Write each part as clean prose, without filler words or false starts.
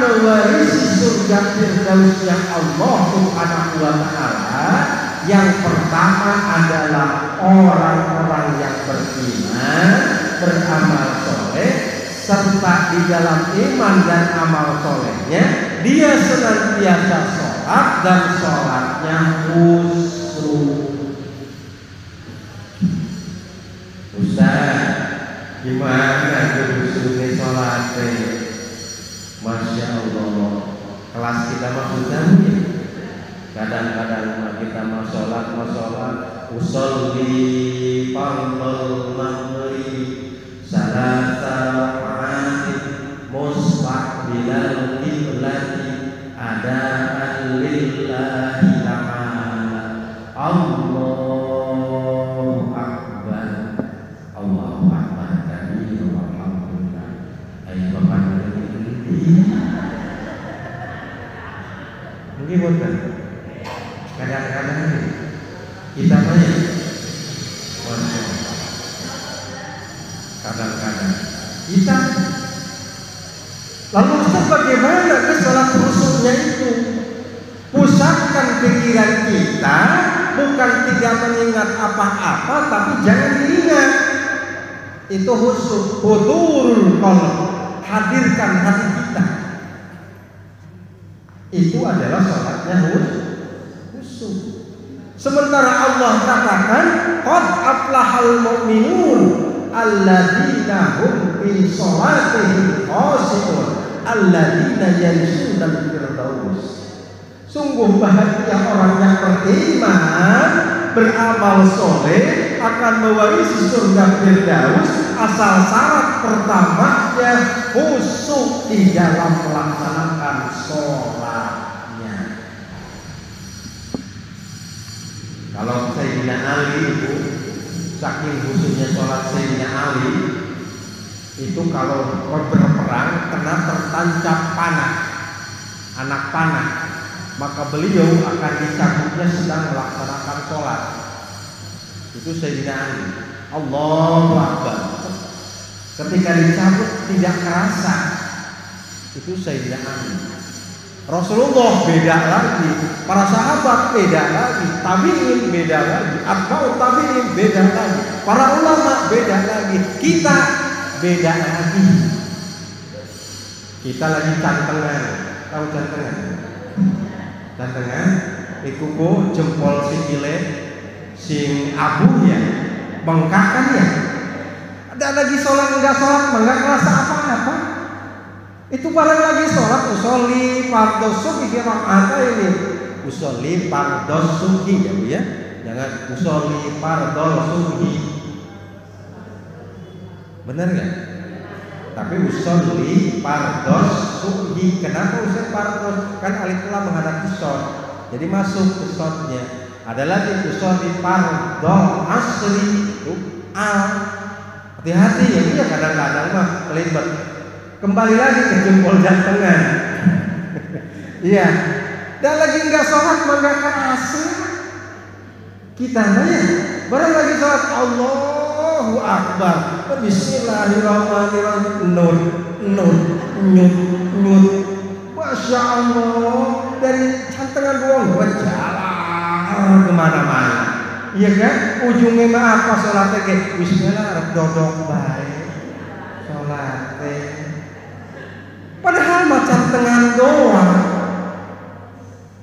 mewarisi surga Firdaus yang Allah Subhanahu wa Ta'ala, yang pertama adalah orang-orang yang beriman, beramal soleh, serta di dalam iman dan amal solehnya dia senantiasa sholat dan sholatnya khusyuk. Ustaz, gimana khusyuknya sholatnya? Masya Allah, kelas kita mah Ustaz ya. Kadang-kadang kita mau sholat usolli fardal maghrib salasa rakaat mustaqbilal qiblati adaan lillahi ta'ala. Allahu akbar, Allahu akbar kabir walhamdulillah. Ayo Bapak mungkin bukan kadang-kadang kita banyak kadang-kadang kita lalu Ustaz bagaimana ke sholat khusyuknya itu? Pusatkan pikiran kita, bukan tidak mengingat apa-apa, tapi jangan diingat. Itu khusyuk, hudurul qalb, hadirkan hati kita. Itu adalah sholatnya khusyuk. Sementara Allah katakan qad aflahal mu'minun alladzina hum fi sholatihim khashi'un alladzina yamshuna fil firdaus. Sungguh bahagia orang yang beriman, beramal soleh, akan mewarisi surga Firdaus, asal syarat pertamanya khusyuk di dalam melaksanakan sholatnya. Kalau Sayyidina Ali itu saking khusyuknya sholat Sayyidina Ali itu kalau berperang kena tertancap panah, anak panah, maka beliau akan dicabutnya sedang melaksanakan sholat. Itu Sayyidina Ali. Allahu Akbar. Ketika dicabut tidak kerasa. Itu Sayyidina Ali. Rasulullah beda lagi, para sahabat beda lagi, tabi'in beda lagi, atba'ut tabi'in beda lagi, para ulama beda lagi, kita beda lagi. Kita lagi cantengan, tahu cantengan? Cantengan, ikuku jempol sikile sing abu ya, bengkakan ya. Ada lagi sholat enggak sholat, enggak kerasa apa-apa. Itu barang lagi sholat usolli fardhu subhi rakaat ini. Usolli fardhu subhi ya Bu ya. Jangan usolli fardhu subhi. Benar enggak? Tapi usolli fardhu subhi. Kenapa usolli fardhu? Kan alif lam menghadap ke shad. Jadi masuk ke shadnya. Ada lagi usolli fardhu asri al. Hati-hati ya, iya kadang-kadang mah kelibet. Kembali lagi ke jempol jantengan. Iya. Dan lagi enggak sholat enggak kerasa. Kita nanya, barang lagi sholat Allahu Akbar. Bismillahirrahmanirrahim. Nun, nyut. Masya Allah. Dari jantengan doang berjalan kemana-mana. Iya kan? Ujungnya mah apa sholatnya kayak bismillah dodok baik. Sholatnya padahal macam tengah doang.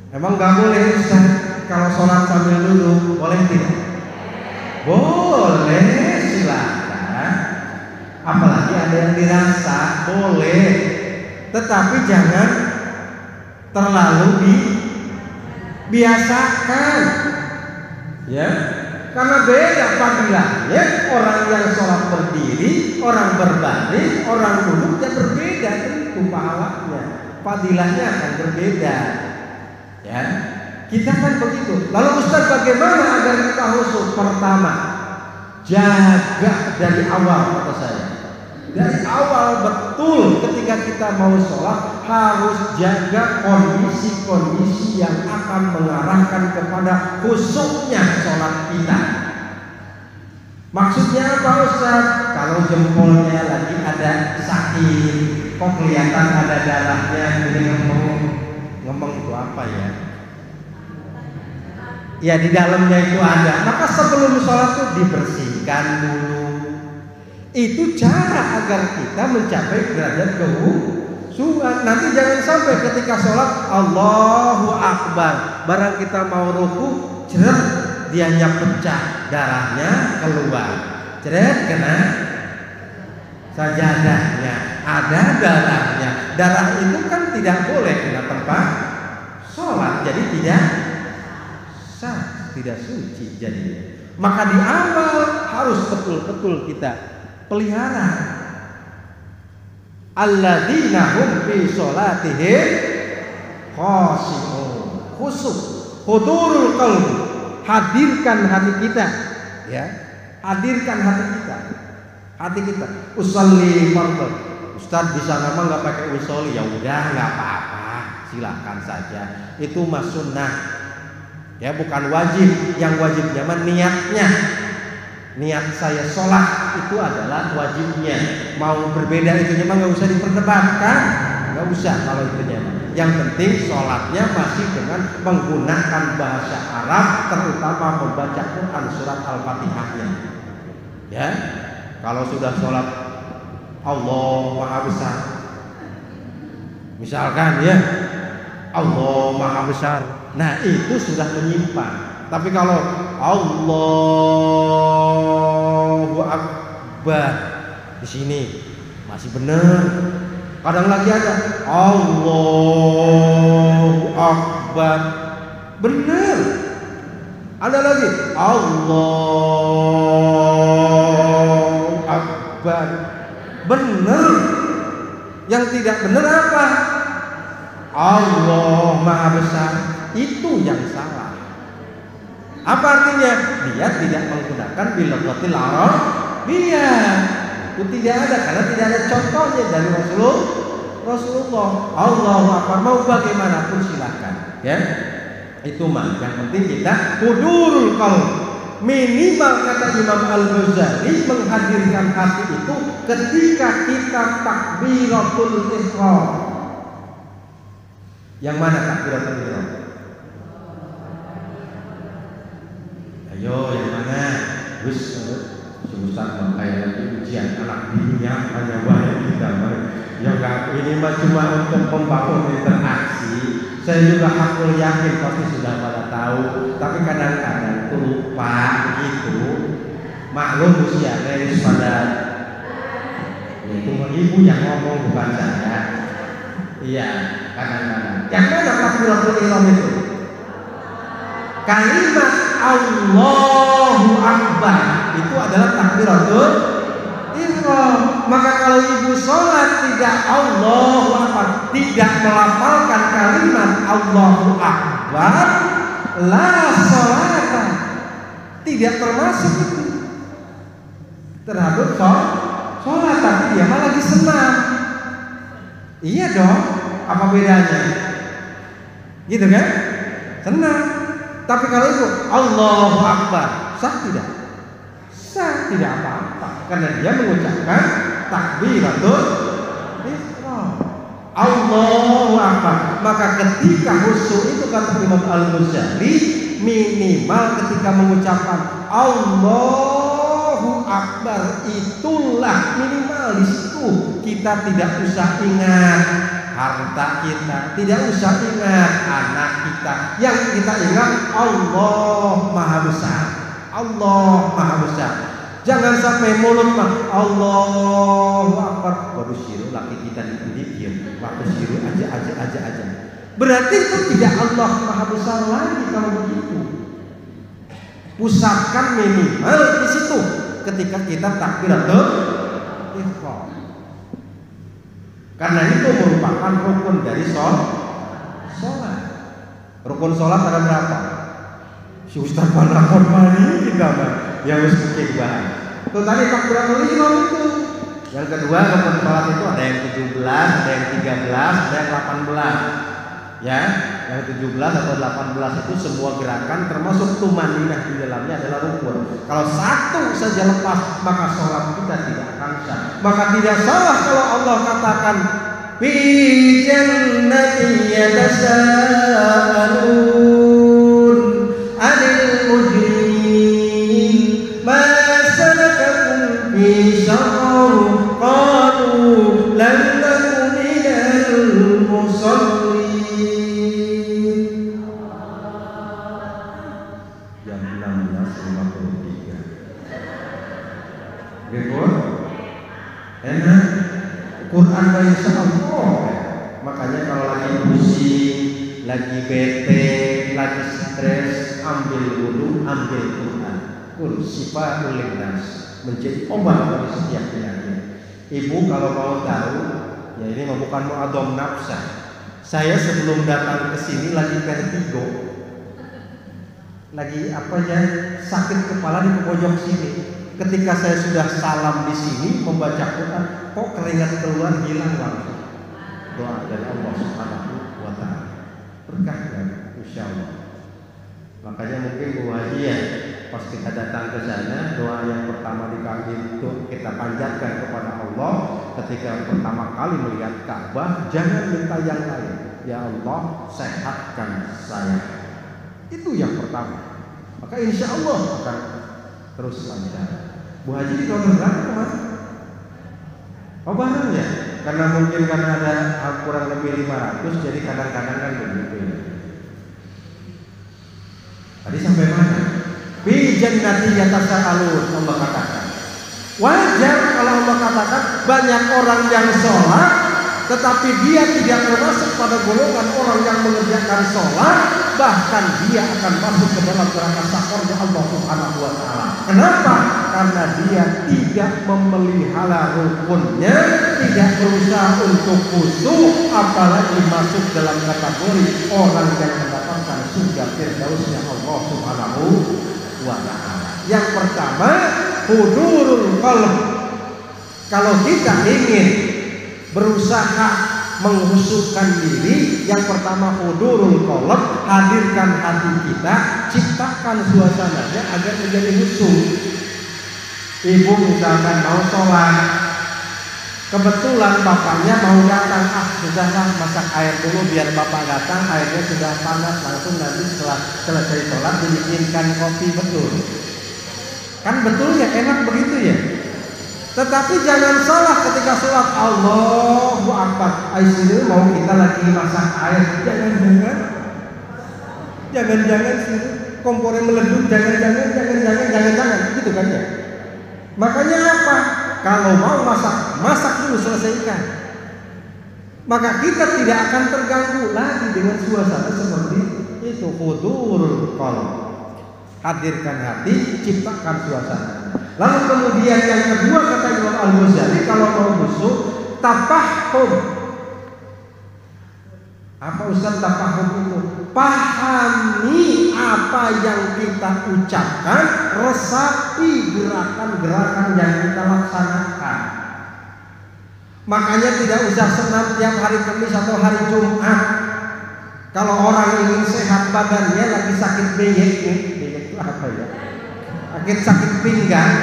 Emang gak boleh Ustaz kalau sholat sambil duduk, boleh tidak? Boleh, silakan. Apalagi ada yang dirasa, boleh. Tetapi jangan terlalu dibiasakan. Ya, karena beda fadilahnya. Orang yang sholat berdiri, orang berbaring, orang duduknya berbeda. Pahalanya, fadilahnya akan berbeda. Ya, kita kan begitu. Lalu Ustaz bagaimana agar kita khusyuk? Pertama, jaga dari awal kata saya. Dari awal betul ketika kita mau sholat harus jaga kondisi-kondisi yang akan mengarahkan kepada khusyuknya sholat kita. Maksudnya apa Ustaz? Kalau jempolnya lagi ada sakit, kok kelihatan ada darahnya, ini ngomong itu apa ya? Ya di dalamnya itu ada. Maka sebelum sholat itu dibersihkan dulu. Itu cara agar kita mencapai derajat khusyuan. Nanti jangan sampai ketika sholat Allahu Akbar, barang kita mau ruku, ceret, dianya pecah, darahnya keluar, ceret, kena sajadahnya, ada darahnya. Darah itu kan tidak boleh kena tempat sholat, jadi tidak sah, tidak suci jadi. Maka di awal harus betul-betul kita pelihara. Alladzina hum fi sholatihim khashi'un, khusyuk, hudurul qalbi, hadirkan hati kita, ya, hadirkan hati kita. Usolli fardhu, Ustaz bisa ngomong nggak pakai usolli, ya udah nggak apa-apa, silakan saja, itu mas sunnah, ya bukan wajib. Yang wajibnya mah niatnya. Niat saya sholat itu adalah wajibnya. Mau berbeda itunya mah nggak usah diperdebatkan, nggak usah kalau itunya. Yang penting sholatnya masih dengan menggunakan bahasa Arab, terutama membaca Quran surat Al-Fatihahnya. Ya, kalau sudah sholat Allah Maha Besar, misalkan ya, Allah Maha Besar, nah itu sudah menyimpang. Tapi kalau Allahu Akbar di sini masih benar. Kadang lagi ada Allahu Akbar, benar. Ada lagi Allahu Akbar, benar. Yang tidak benar apa? Allah Maha Besar, itu yang salah. Apa artinya? Dia tidak menggunakan bilaghatil Arabiyyah. Itu tidak ada, karena tidak ada contohnya dari Rasulullah. Allahu Akbar, mau bagaimanapun silakan, ya. Itu mah yang penting kita hudurul qalb. Minimal kata Imam Al-Ghazali, menghadirkan hati itu ketika kita takbiratul ihram. Yang mana takbiratul ihram? Ayo yang mana? Wis Ustaz kayak lagi ujian anak dunia hanya banyak kita. Ya enggak, ini mah cuma untuk membangun interaksi. Saya juga hakul yakin pasti sudah pada tahu, tapi kadang-kadang tuh lupa gitu. Maklum usia guys pada itu ibu yang ngomong bukan saya. Iya, kadang-kadang. Yang mana takbiratul ihram itu? Kalimat Allahu Akbar itu adalah takbiratul ihram. Maka kalau ibu sholat tidak Allahu Akbar, tidak melafalkan kalimat Allahu Akbar, la sholata, tidak termasuk itu terhadap sholat. Tapi dia malah lagi senang. Iya dong, apa bedanya? Gitu kan? Senang. Tapi kalau itu Allahu Akbar, sah tidak? Sah, tidak apa-apa, karena dia mengucapkan takbiratul ihram. Allahu Akbar. Maka ketika khusyuk itu kata Imam Al-Ghazali, minimal ketika mengucapkan Allahu Akbar itulah minimal. Di situ kita tidak usah ingat harta kita, tidak usah ingat anak kita. Yang kita ingat Allah Maha Besar, Allah Maha Besar. Jangan sampai mulut mah Allahu Akbar, baru syiru laki kita diam, waktu syiru aja. Berarti itu tidak Allah Maha Besar lagi kalau begitu. Pusatkan minimal di situ ketika kita takbiratul ihram. Karena itu merupakan rukun dari sholat. Rukun sholat ada berapa? Si Ustaz Panakon mani kita mah yang harus mungkin bahas. Itu tadi takbiratul ihram itu. Yang kedua rukun sholat itu ada yang 17, ada yang 13, ada yang 18. Ya, yang 17 atau 18 itu semua gerakan termasuk tumaninah di dalamnya adalah rukun. Kalau satu saja lepas maka sholat kita tidak akan sah. Maka tidak salah kalau Allah katakan fi jannatin yatasaalun 'anil mujrimin ma salakakum fi saqar qalu lam naku minal musallin. Jam 16.53. Betul? Enak. Quran insya Allah. Makanya kalau lagi pusing, lagi bete, lagi stres, ambil wudu, ambil Quran. Syifaa'ul linnas, menjadi obat bagi setiap penyakit. Ibu kalau mau tahu, ya ini bukan mu'adham nafsah. Saya sebelum datang ke sini lagi vertigo, lagi apa ya, sakit kepala di pojok sini. Ketika saya sudah salam di sini membaca Quran, kok keringat keluar hilang langsung. Doa dari Allah Subhanahu wa Ta'ala, berkahnya insya Allah. Makanya mungkin Bu Haji ya, pas kita datang ke sana, doa yang pertama itu kita panjatkan kepada Allah ketika pertama kali melihat Ka'bah, jangan minta yang lain. Ya Allah, sehatkan saya. Itu yang pertama. Maka insya Allah akan terus lancar. Bu Haji di tahun berapa kemarin? Oh bareng ya? Karena mungkin karena ada kurang lebih 500, jadi kadang-kadang kan begitu ya. Tadi sampai mana? Fi jannati yatasaalun, Allah katakan. Wajar kalau Allah katakan banyak orang yang sholat, tetapi dia tidak termasuk pada golongan orang yang mengerjakan sholat, bahkan dia akan masuk ke dalam neraka sakornya Allah Subhanahu wa Ta'ala. Kenapa? Karena dia tidak memelihara rukunnya, tidak berusaha untuk khusyuk, apalagi masuk dalam kategori orang yang mendapatkan surga firdausnya Allah Subhanahu wa Ta'ala. Yang pertama, hudurul qalb. Kalau kita ingin berusaha menghusyukkan diri, yang pertama hudurul qalb, hadirkan hati kita, ciptakan suasananya agar menjadi khusyuk. Ibu misalkan mau sholat, kebetulan bapaknya mau datang, sudahlah masak air dulu biar bapak datang, airnya sudah panas, langsung nanti setelah selesai sholat dibikinkan kopi, betul? Kan betul ya, enak begitu ya. Tetapi jangan salah ketika sholat, Allahu Akbar, sini mau kita lagi masak air, jangan sini kompornya meleduk, jangan, gitu kan ya. Makanya apa? Kalau mau masak dulu, selesaikan. Maka kita tidak akan terganggu lagi dengan suasana seperti itu. Hudurul qalb, hadirkan hati, ciptakan suasana. Lalu kemudian yang kedua kata Imam Al-Ghazali, kalau mau khusyuk, tafahum. Apa Ustaz tafahum itu? Pahami apa yang kita ucapkan, resapi gerakan-gerakan yang kita laksanakan. Makanya tidak usah senam tiap hari Kamis atau hari Jumat. Kalau orang ingin sehat badannya, lagi sakit beyek itu apa ya? Sakit pinggang,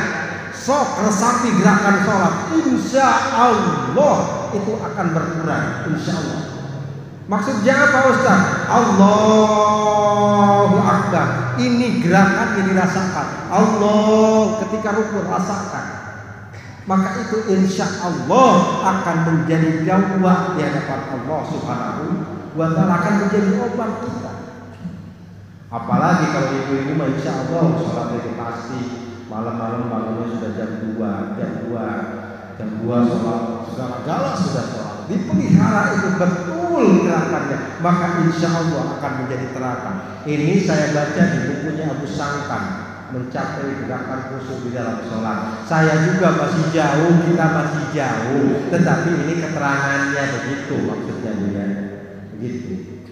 sok resapi gerakan sholat, insya Allah itu akan berkurang, insya Allah. Maksudnya apa Ustaz? Allahu Akbar, ini gerakan yang dirasakan. Allah ketika rukun rasakan. Maka itu insya Allah akan menjadi dakwah di hadapan Allah Subhanahu wa Ta'ala, akan menjadi obat kita. Apalagi kalau ibu-ibu insya Allah sholat meditasi, malam-malam bangunnya sudah jam 2 sholat, segala sudah sholat, dipelihara itu betul gerakannya, maka insya Allah akan menjadi terapan. Ini saya baca di bukunya Abu Sangkan, mencapai gerakan khusyuk di dalam sholat. Saya juga masih jauh, kita masih jauh, tetapi ini keterangannya begitu, maksudnya dia begitu.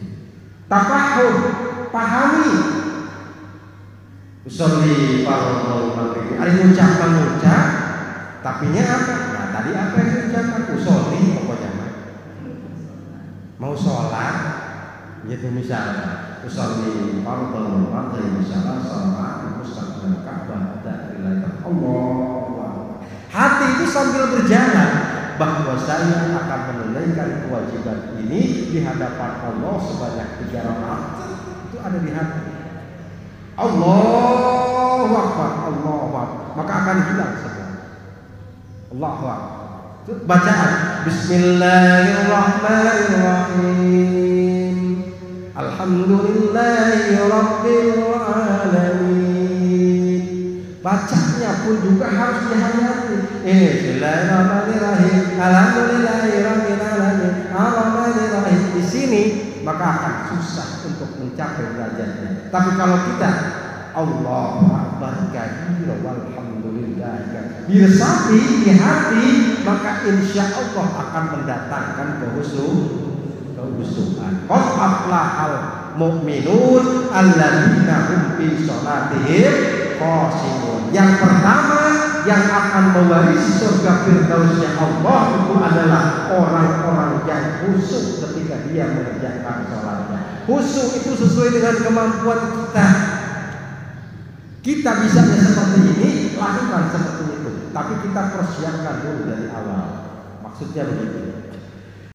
Tafahum, pahami. Usolli fardhu maghrib. Ada mengucap, tapinya apa? Nah, tadi apa yang diucapkan? Usolli pokoknya mah. Mau sholat, gitu misalnya. Usolli fardhu maghrib misalnya sholat mustaqbil Ka'bah dari Allah. Hati itu sambil berjalan. bahwa saya akan menunaikan kewajiban ini di hadapan Allah sebanyak 3 rakaat. Itu ada di hati. Allahu Akbar, Allahu Akbar, maka akan hilang semua. Allahu Akbar. Bacaan Bismillahirrahmanirrahim. Alhamdulillahi Rabbil Alamin. Bacanya pun juga harus dihayati. Bismillahirrahmanirrahim. Alhamdulillahi Rabbil Alamin. Ar-Rahmanirrahim. Di sini maka akan susah untuk mencapai derajatnya. Tapi kalau kita Allahu Akbar kabira walhamdulillah diresapi di hati, maka insya Allah akan mendatangkan kehusuhan. Qad aflahal mu'minun alladzina hum fi sholatihim khashi'un. Yang pertama yang akan mewarisi surga firdausnya Allah itu adalah orang-orang yang khusyuk ketika dia mengerjakan sholatnya. Khusyuk itu sesuai dengan kemampuan kita. Kita bisanya seperti ini, lakukan seperti itu. Tapi kita persiapkan dulu dari awal. Maksudnya begitu.